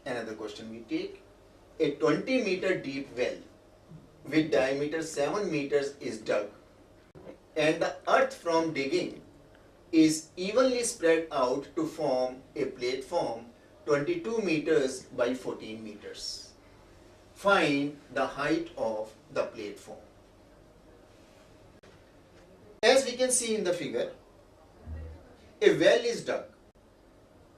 Another question we take. A 20-meter deep well with diameter 7 meters is dug, and the earth from digging is evenly spread out to form a platform 22 meters by 14 meters. Find the height of the platform. As we can see in the figure, a well is dug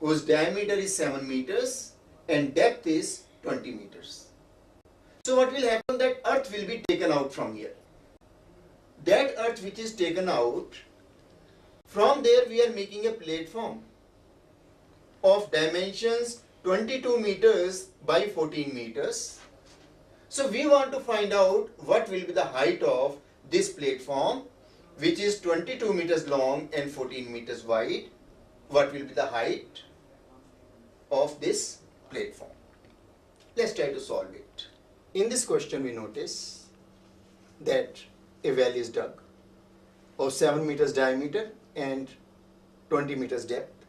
whose diameter is 7 meters and depth is 20 meters. So what will happen, that earth will be taken out from here. That earth which is taken out, from there we are making a platform of dimensions 22 meters by 14 meters. So we want to find out what will be the height of this platform, which is 22 meters long and 14 meters wide. What will be the height of this platform? Let's try to solve it. In this question we notice that a well is dug of 7 meters diameter and 20 meters depth.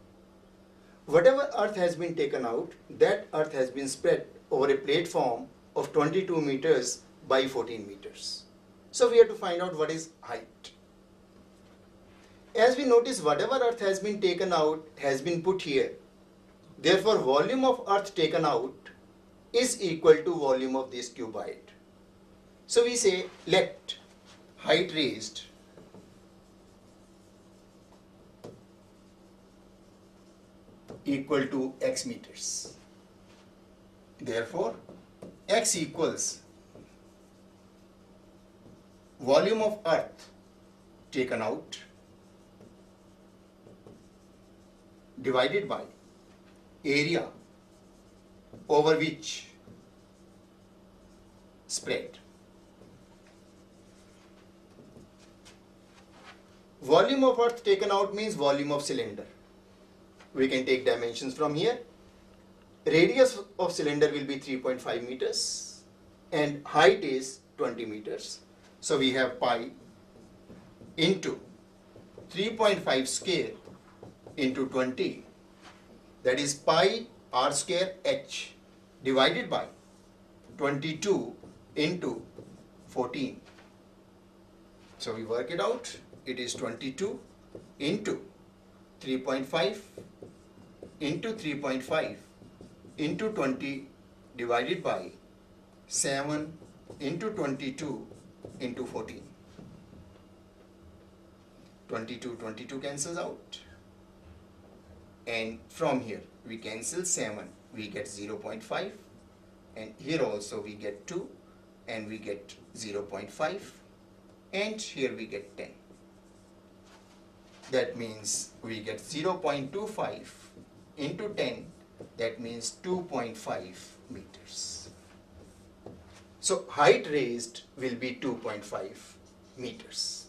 Whatever earth has been taken out, that earth has been spread over a platform of 22 meters by 14 meters. So we have to find out what is height. As we notice, whatever earth has been taken out has been put here. Therefore, volume of earth taken out is equal to volume of this cuboid. So we say let height raised equal to x meters. Therefore, x equals volume of earth taken out divided by area over which spread. Volume of earth taken out means volume of cylinder. We can take dimensions from here. Radius of cylinder will be 3.5 meters and height is 20 meters. So we have pi into 3.5 square into 20, that is pi r square h divided by 22 into 14. So we work it out. It is 22 into 3.5 into 3.5 into 20 divided by 7 into 22 into 14. 22 cancels out, and from here we cancel 7, we get 0.5, and here also we get 2 and we get 0.5, and here we get 10. That means we get 0.25 into 10, that means 2.5 meters. So height raised will be 2.5 meters.